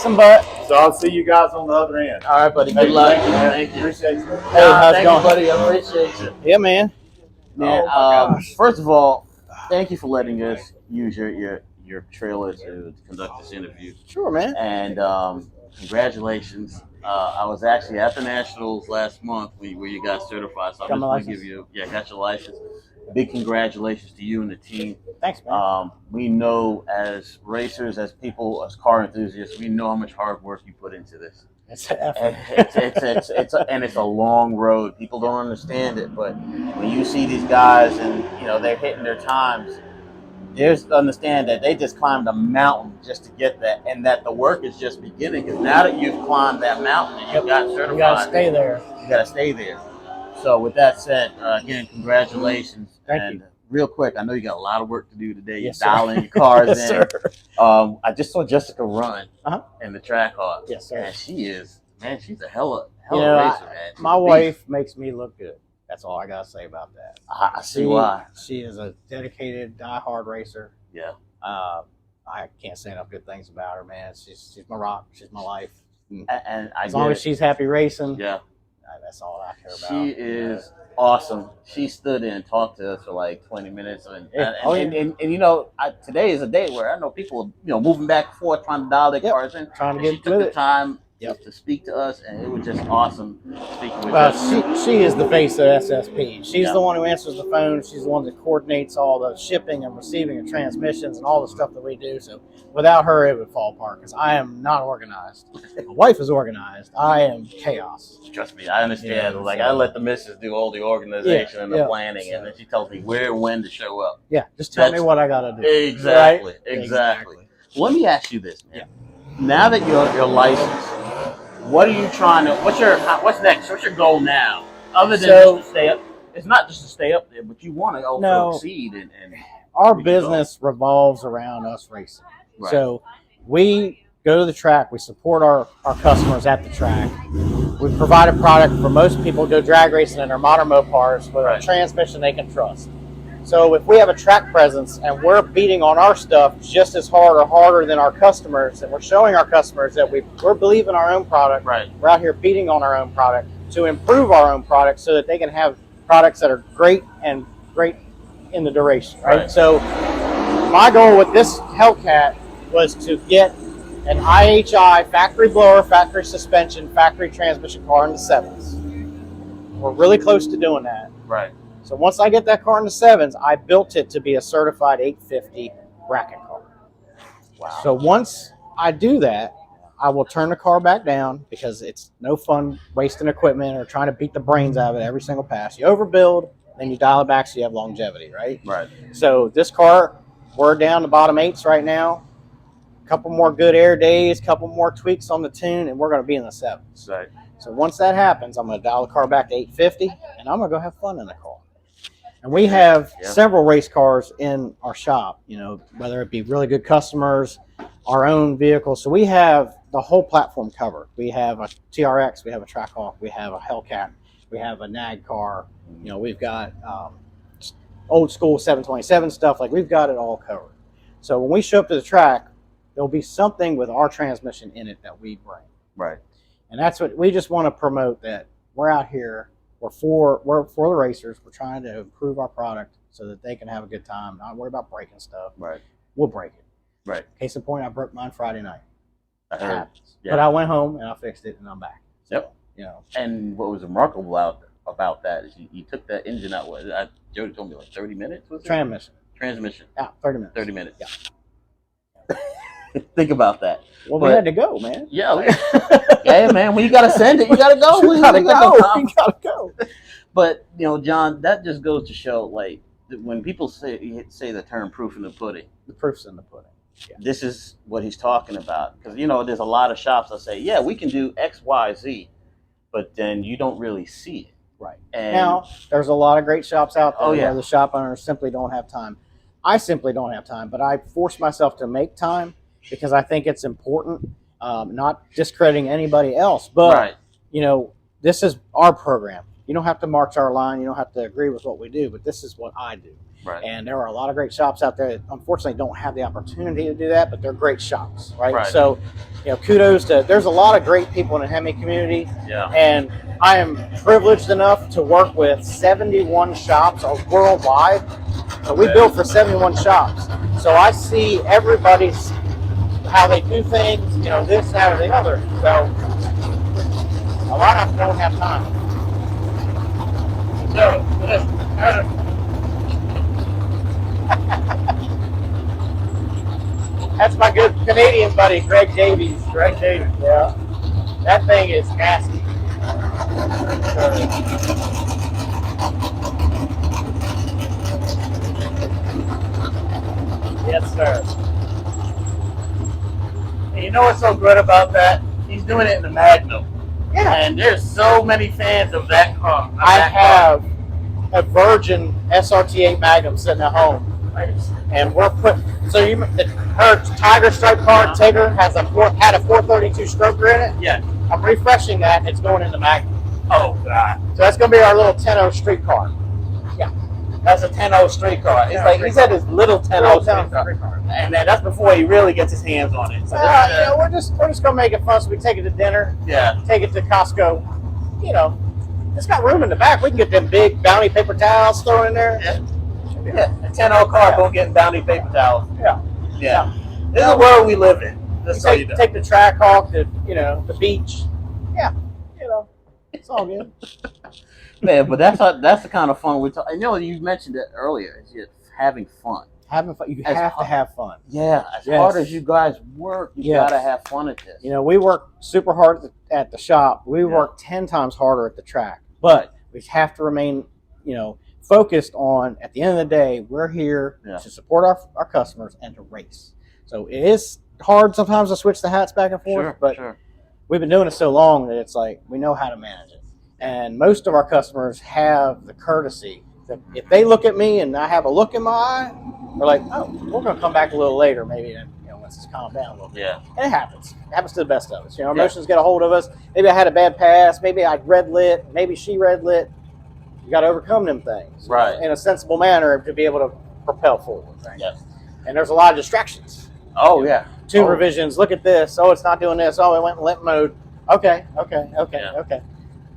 some butt. So I'll see you guys on the other end. All right, buddy. Good luck. Thank you. Appreciate you. Hey, how's it going, buddy? I appreciate you. Yeah, man. Man, gosh. first of all, thank you for letting us use your trailer to conduct this interview. Sure, man. And congratulations. I was actually at the Nationals last month where you got certified. So I just want to give you, got your license. Big congratulations to you and the team. Thanks, man. We know as racers, as people, as car enthusiasts, we know how much hard work you put into this. It's an effort. It's a long road. People don't understand it, but when you see these guys and they're hitting their times, there's to understand that they just climbed a mountain just to get that, and that the work is just beginning. Because now that you've climbed that mountain and you got certified, you gotta stay there. You gotta stay there. So with that said, again, congratulations. Thank you. Real quick, I know you got a lot of work to do today. Yes, You're dialing your cars yes, in. Sir. I just saw Jessica run in the track car. Yes, sir. And she's a hell of You a know, racer, man. She's my a beast. wife makes me look good. That's all I gotta say about that. I see why. She is a dedicated, die-hard racer. Yeah. I can't say enough good things about her, man. She's my rock. She's my life. And as long as she's happy racing, yeah, that's all I care about. She is awesome. She stood in and talked to us for like 20 minutes, and today is a day where I know people moving back and forth trying to dial their cars in, trying to get she took the time to speak to us, and it was just awesome speaking with us. She is the face of SSP. She's the one who answers the phone. She's the one that coordinates all the shipping and receiving of transmissions and all the stuff that we do. So without her, it would fall apart because I am not organized. My wife is organized. I am chaos. Trust me, I understand. I let the missus do all the organization and the planning, and then she tells me where and when to show up. Yeah, just tell me what I got to do. Exactly, right? exactly. Well, let me ask you this, man. Now that you're licensed, what are you trying to? What's next? What's your goal now? Other than just to stay up, it's not just to stay up there, but you want to also exceed. And our business revolves around us racing. Right. So we go to the track. We support our customers at the track. We provide a product for most people to go drag racing in their modern Mopars with a transmission they can trust. So if we have a track presence and we're beating on our stuff just as hard or harder than our customers, and we're showing our customers that we believe in our own product, we're out here beating on our own product to improve our own product so that they can have products that are great and great in the duration, right? So my goal with this Hellcat was to get an IHI factory blower, factory suspension, factory transmission car in the 7s. We're really close to doing that. Right. So once I get that car in the 7s, I built it to be a certified 850 bracket car. Wow. So once I do that, I will turn the car back down because it's no fun wasting equipment or trying to beat the brains out of it every single pass. You overbuild, then you dial it back so you have longevity, right? Right. So this car, we're down the bottom 8s right now. A couple more good air days, couple more tweaks on the tune, and we're going to be in the 7s. Right. So once that happens, I'm going to dial the car back to 850, and I'm going to go have fun in the car. And we have several race cars in our shop, whether it be really good customers, our own vehicles. So we have the whole platform covered. We have a TRX, we have a Trackhawk, we have a Hellcat, we have a NAG car. We've got old school 727 stuff. We've got it all covered. So when we show up to the track, there'll be something with our transmission in it that we bring. Right. And that's what we just want to promote, that we're out here. We're for the racers. We're trying to improve our product so that they can have a good time, not worry about breaking stuff. Right. We'll break it. Right. Case in point, I broke mine Friday night. I heard. Yeah. But I went home and I fixed it and I'm back. So, And what was remarkable about that is you took that engine out. Jody told me 30 minutes. Was it? Transmission. Yeah, 30 minutes. 30 minutes. Yeah. Think about that. Well, we had to go, man. Yeah. Yeah, man. When you gotta send it, you gotta go. You gotta go. But John, that just goes to show, when people say the term "proof in the pudding," the proof's in the pudding. Yeah. This is what he's talking about, because there's a lot of shops that say, "Yeah, we can do X, Y, Z," but then you don't really see it. Right. And now, there's a lot of great shops out there where the shop owners simply don't have time. I simply don't have time, but I force myself to make time because I think it's important. Not discrediting anybody else, but this is our program. You don't have to march our line. You don't have to agree with what we do, but this is what I do. Right. And there are a lot of great shops out there that unfortunately don't have the opportunity to do that, but they're great shops, right? Right. So, kudos to, there's a lot of great people in the Hemi community. Yeah. And I am privileged enough to work with 71 shops worldwide. So we build for 71 shops. So I see everybody's, how they do things, this, that, or the other. So a lot of them don't have time. So, that's my good Canadian buddy, Greg Davies. Greg Davies. Yeah. That thing is nasty. Yes, sir. And you know what's so good about that? He's doing it in the Magnum. Yeah. And there's so many fans of that car. I have a Virgin SRT8 Magnum sitting at home. And we're putting, her Tiger Stripe car, Tigger, had a 432 stroker in it. Yeah. I'm refreshing that, and it's going into Magnum. Oh, God. So that's going to be our little 10-0 street car. Yeah. That's a 10-0 street car. It's like, he said his little 10-0 street car. And that's before he really gets his hands on it. So we're just going to make it fun. So we take it to dinner. Yeah. Take it to Costco. It's got room in the back. We can get them big bounty paper towels thrown in there. Yeah. Yeah, a 10-0 car going getting bounty paper towels. Yeah. Yeah. This is the world we live in. Take the track hawk to, the beach. Yeah. It's all good. Man, but that's the kind of fun we're talking. You mentioned it earlier. It's just having fun. Having fun. You have to have fun. Yeah. As hard as you guys work, you got to have fun at this. We work super hard at the shop. We work 10 times harder at the track. But we have to remain, focused on, at the end of the day, we're here to support our customers and to race. So it is hard sometimes to switch the hats back and forth, but we've been doing it so long that it's like we know how to manage it. And most of our customers have the courtesy that if they look at me and I have a look in my eye, they're like, oh, we're going to come back a little later, maybe, once it's calmed down a little bit. Yeah. And it happens. It happens to the best of us. Emotions get a hold of us. Maybe I had a bad pass. Maybe I red lit. Maybe she red lit. You got to overcome them things, right? In a sensible manner to be able to propel forward, right? Yes. And there's a lot of distractions. Oh yeah. Tune revisions. Look at this. Oh, it's not doing this. Oh, it went in limp mode. Okay.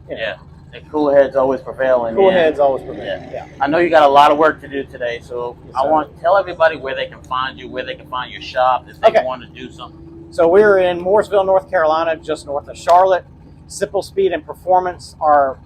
Yeah. And cooler heads always prevail. Cooler heads always prevail. Yeah. I know you got a lot of work to do today, so I want to tell everybody where they can find you, where they can find your shop if they want to do something. So we're in Mooresville, North Carolina, just north of Charlotte. Sipple Speed and Performance. Our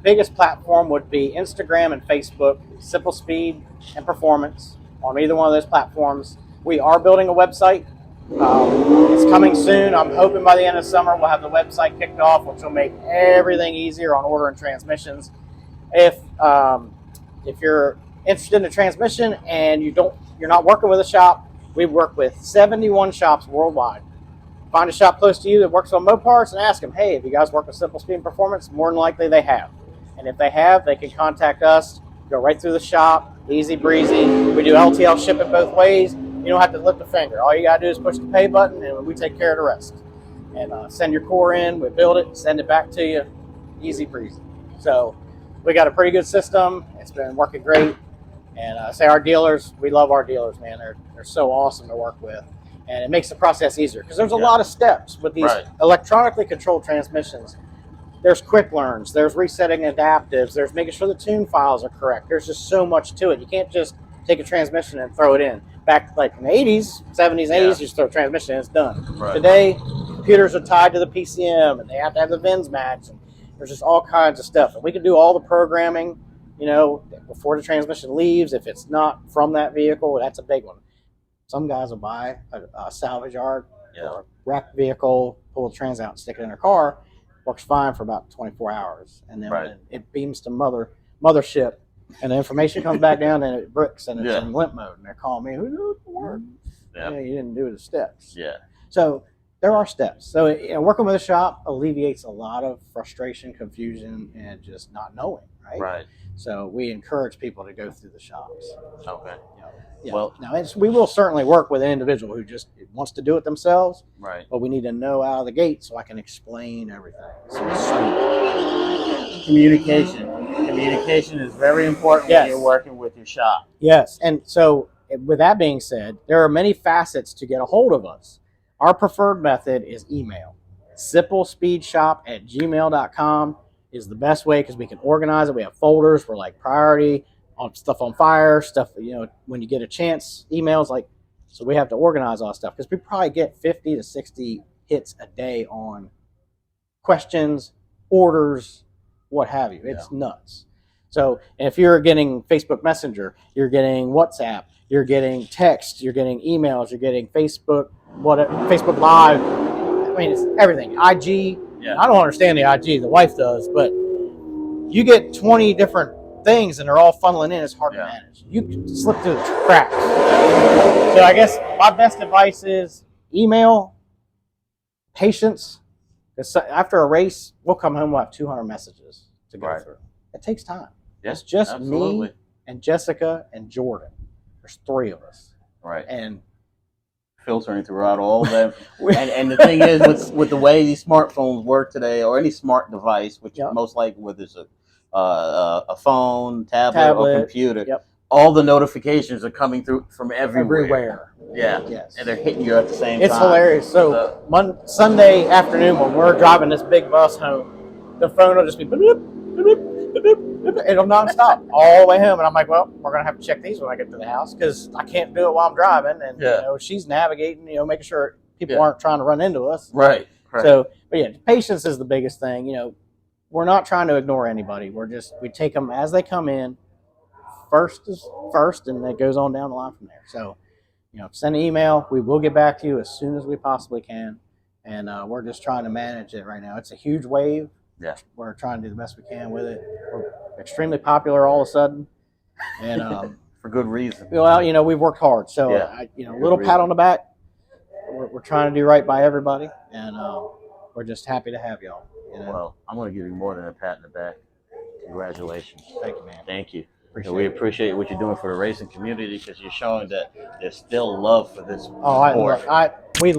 biggest platform would be Instagram and Facebook. Sipple Speed and Performance on either one of those platforms. We are building a website. It's coming soon. I'm hoping by the end of summer we'll have the website kicked off, which will make everything easier on ordering transmissions. If you're interested in the transmission and you're not working with a shop, we work with 71 shops worldwide. Find a shop close to you that works on Moparts and ask them, hey, have you guys worked with Sipple Speed and Performance? More than likely they have. And if they have, they can contact us, go right through the shop, easy breezy. We do LTL shipping both ways. You don't have to lift a finger. All you got to do is push the pay button and we take care of the rest. And send your core in, we build it, send it back to you, easy breezy. So we got a pretty good system. It's been working great. And say our dealers, we love our dealers, man. They're so awesome to work with. And it makes the process easier because there's a lot of steps with these electronically controlled transmissions. There's quick learns, there's resetting adaptives, there's making sure the tune files are correct. There's just so much to it. You can't just take a transmission and throw it in. Back like in the 80s, 70s, 80s, you just throw a transmission and it's done. Right. Today, computers are tied to the PCM and they have to have the VINs matched. And there's just all kinds of stuff. And we can do all the programming, before the transmission leaves. If it's not from that vehicle, that's a big one. Some guys will buy a salvage yard or a wrecked vehicle, pull the trans out and stick it in their car. Works fine for about 24 hours. And then when it beams to mothership and the information comes back down and it bricks and it's in limp mode. And they're calling me, who did the work? You didn't do the steps. Yeah. So there are steps. So working with a shop alleviates a lot of frustration, confusion, and just not knowing, right? Right. So we encourage people to go through the shops. Okay. Well, now we will certainly work with an individual who just wants to do it themselves. Right. But we need to know out of the gate so I can explain everything. So communication. Communication is very important Yes. when you're working with your shop. Yes. And so, with that being said, there are many facets to get a hold of us. Our preferred method is email. SippleSpeedShop@gmail.com is the best way because we can organize it. We have folders for like priority on stuff on fire, stuff, when you get a chance, emails like, so we have to organize all stuff because we probably get 50 to 60 hits a day on questions, orders, what have you. It's nuts. So if you're getting Facebook Messenger, you're getting WhatsApp, you're getting text, you're getting emails, you're getting Facebook Facebook Live. I mean, it's everything. IG. Yeah. I don't understand the IG. The wife does, but you get 20 different things and they're all funneling in. It's hard to manage. You can slip through the cracks. So I guess my best advice is email, patience. Because after a race, we'll come home, we'll have 200 messages to go through. It takes time. Yeah, it's just absolutely. me and Jessica and Jordan. There's 3 of us. Right. And filtering throughout all of them. and the thing is, with the way these smartphones work today, or any smart device, which most likely whether it's a phone, tablet, or computer, all the notifications are coming through from everywhere. Yeah. Yes. And they're hitting you at the same time. It's hilarious. So Sunday afternoon when we're driving this big bus home, the phone will just be bloop, bloop, bloop, bloop. It'll nonstop all the way home. And I'm like, well, we're going to have to check these when I get to the house because I can't do it while I'm driving. And, she's navigating, making sure people aren't trying to run into us. Right. So, but yeah, patience is the biggest thing. We're not trying to ignore anybody. We take them as they come in. First is first, and it goes on down the line from there. So, send an email. We will get back to you as soon as we possibly can. And we're just trying to manage it right now. It's a huge wave. Yeah. We're trying to do the best we can with it. We're extremely popular all of a sudden. And for good reason. Well, we've worked hard. So, a little pat on the back. We're trying to do right by everybody. And we're just happy to have y'all. Well, I'm going to give you more than a pat in the back. Congratulations. Thank you, man. Thank you. We appreciate what you're doing for the racing community because you're showing that there's still love for this sport. We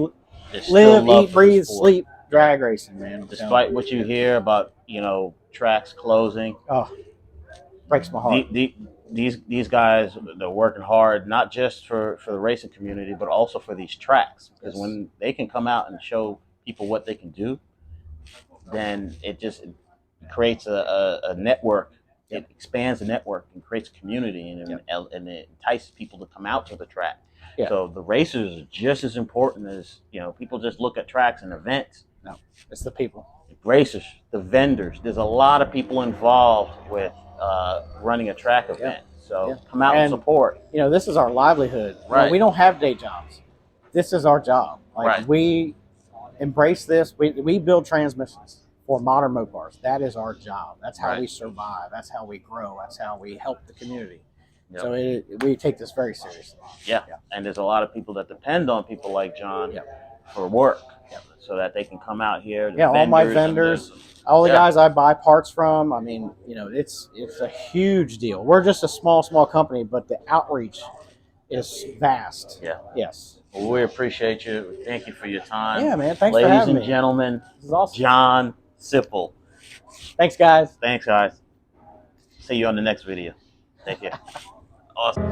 live, eat, breathe, sleep drag racing, man. Despite what you hear about, tracks closing. Oh, breaks my heart. These guys, they're working hard, not just for the racing community, but also for these tracks. Because when they can come out and show people what they can do, then it creates a network. It expands the network and creates a community, and it entices people to come out to the track. Yeah. So the racers are just as important as people just look at tracks and events. No, it's the people. The racers, the vendors. There's a lot of people involved with running a track event. So come out and support. This is our livelihood. Right. We don't have day jobs. This is our job. We embrace this. We build transmissions for modern Mopars. That is our job. That's how we survive. That's how we grow. That's how we help the community. Yep. So we take this very seriously. Yeah. And there's a lot of people that depend on people like John for work so that they can come out here. All my vendors, all the guys I buy parts from. I mean, it's a huge deal. We're just a small company, but the outreach is vast. Yeah. Yes. Well, we appreciate you. Thank you for your time. Yeah, man. Thanks for having me. Ladies and gentlemen, this is awesome. John Sipple. Thanks, guys. Thanks, guys. See you on the next video. Thank you. Awesome.